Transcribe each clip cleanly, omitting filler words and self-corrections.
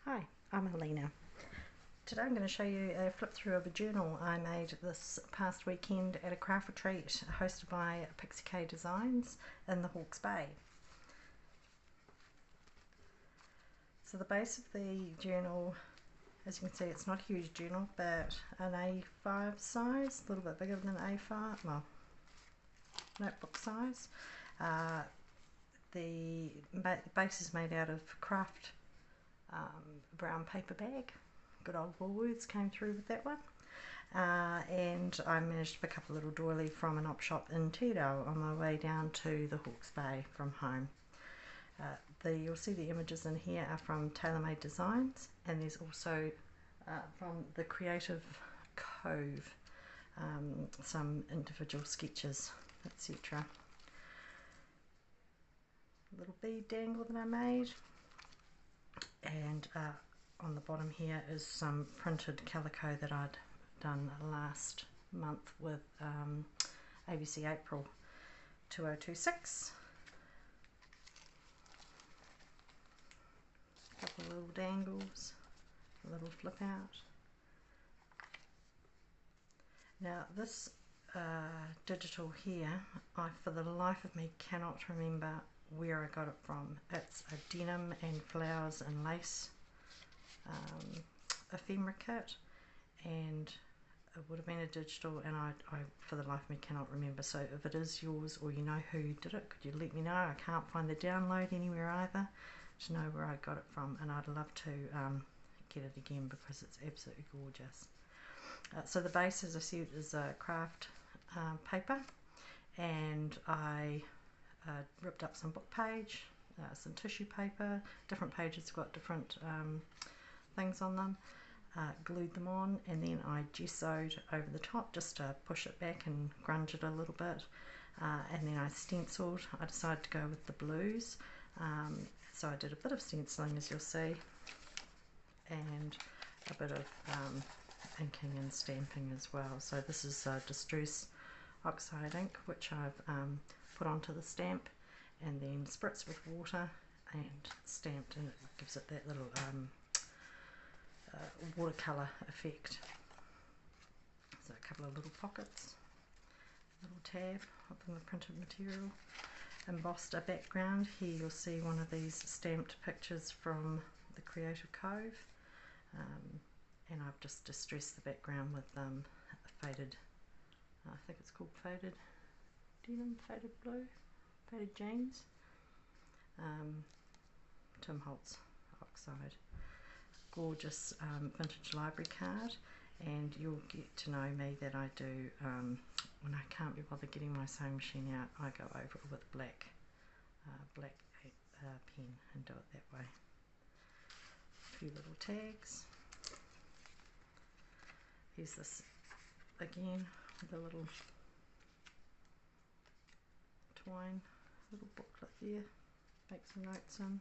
Hi, I'm Helena. Today I'm going to show you a flip through of a journal I made this past weekend at a craft retreat hosted by PixieKDesigns in the Hawke's Bay. So the base of the journal, as you can see, it's not a huge journal, but an A5 size, a little bit bigger than A5, well, notebook size. The base is made out of craft brown paper bag. Good old Woolworths came through with that one. And I managed to pick up a little doily from an op shop in Tidal on my way down to the Hawke's Bay from home. You'll see the images in here are from Tailor-Made Designs, and there's also from the Creative Cove some individual sketches, etc. A little bead dangle that I made, and on the bottom here is some printed calico that I'd done last month with ABC April 2026. A couple of little dangles, a little flip out. Now this digital here, I for the life of me cannot remember where I got it from. It's a denim and flowers and lace ephemera kit, and it would have been a digital, and I for the life of me cannot remember. So if it is yours or you know who did it, could you let me know? I can't find the download anywhere either to know where I got it from, and I'd love to get it again because it's absolutely gorgeous. So the base, as I said, is a craft paper, and I ripped up some book page, some tissue paper, different pages got different things on them, glued them on, and then I gessod over the top just to push it back and grunge it a little bit, and then I stenciled. I decided to go with the blues, so I did a bit of stenciling, as you'll see, and a bit of inking and stamping as well. So this is distress oxide ink, which I've put onto the stamp and then spritz with water and stamped, and it gives it that little watercolour effect. So a couple of little pockets, little tab on the printed material, embossed a background. Here you'll see one of these stamped pictures from the Creative Cove, and I've just distressed the background with a faded, I think it's called faded denim, faded blue, faded jeans, Tim Holtz oxide. Gorgeous vintage library card, and you'll get to know me that I do, when I can't be bothered getting my sewing machine out, I go over it with black pen and do it that way. A few little tags. Here's this again with a little twine, little booklet there, make some notes in.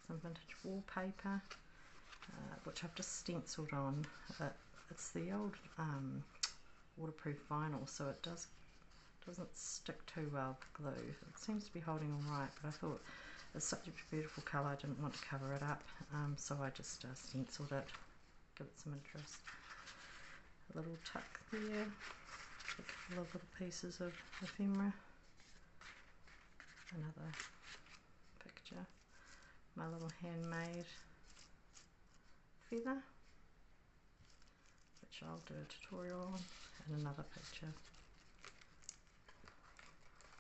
Some vintage wallpaper, which I've just stenciled on. It's the old waterproof vinyl, so it doesn't stick too well with glue. It seems to be holding all right, but I thought it's such a beautiful colour, I didn't want to cover it up, so I just stenciled it, give it some interest. A little tuck there, a couple of little pieces of ephemera, another picture, my little handmade feather, which I'll do a tutorial on, and another picture,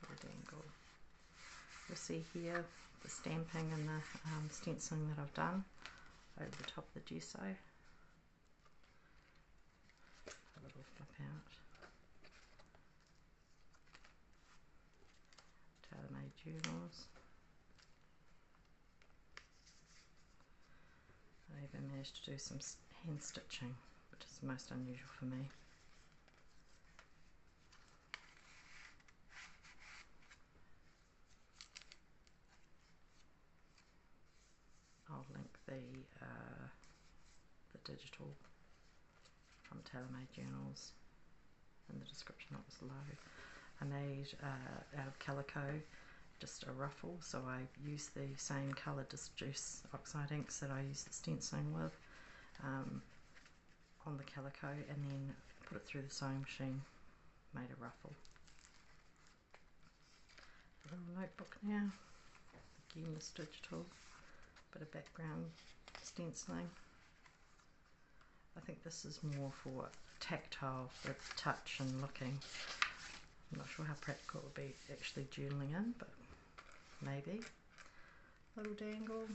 little dangle. You'll see here the stamping and the stenciling that I've done over the top of the gesso. A little flip out. Tailor-Made Journals. I even managed to do some hand stitching, which is most unusual for me. I'll link the digital from Tailor-Made Journals in the description box below. I made out of calico just a ruffle, so I use the same colour Juice Oxide inks that I use the stenciling with on the calico, and then put it through the sewing machine, made a ruffle. A little notebook now, again this digital, bit of background stenciling. I think this is more for tactile, with touch and looking. I'm not sure how practical it would be actually journaling in, but maybe. Little dangle.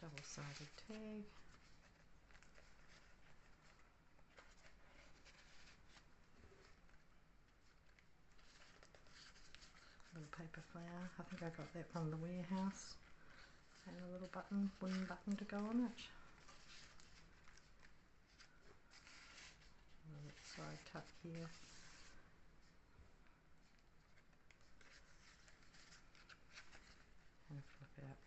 Double-sided tag. Little paper flower. I think I got that from the warehouse. And a little button, wooden button to go on it. A little side tuck here. And a flip out.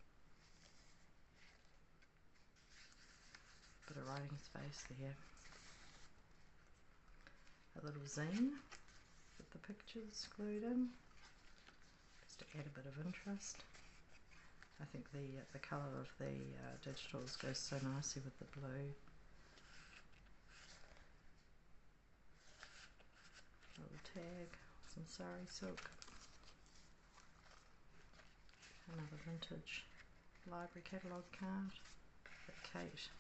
Bit of writing space there. A little zine with the pictures glued in, just to add a bit of interest. I think the colour of the digitals goes so nicely with the blue. A little tag, some sari silk. Another vintage library catalogue card that Kate,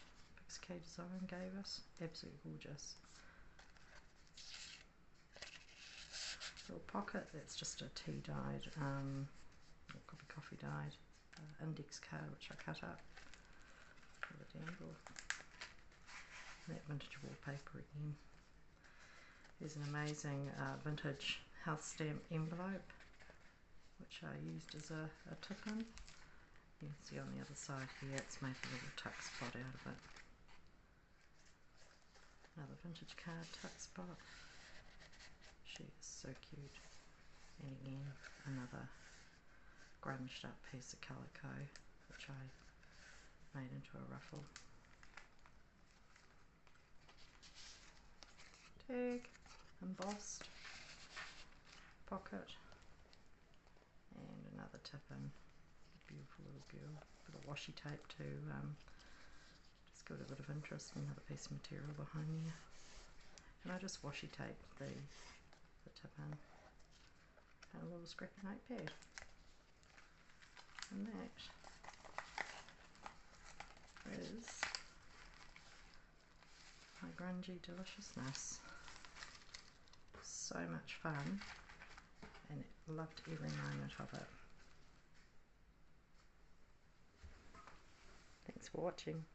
PixieKDesigns gave us. Absolutely gorgeous. Little pocket, that's just a tea dyed, or coffee dyed index card which I cut up with a dangle. And that vintage wallpaper again. There's an amazing vintage health stamp envelope which I used as a tip-in. You can see on the other side here it's made a little tuck spot out of it. Another vintage card tuck spot. She is so cute. And again, another grunged up piece of calico which I made into a ruffle. Tag, embossed, pocket, and another tip-in. Beautiful little girl. Bit of washi tape to just give it a bit of interest. Another piece of material behind there. And I just washi taped the tip-in. And a little scrappy notepad. And that is my grungy deliciousness. So much fun, and loved every moment of it. Thanks for watching.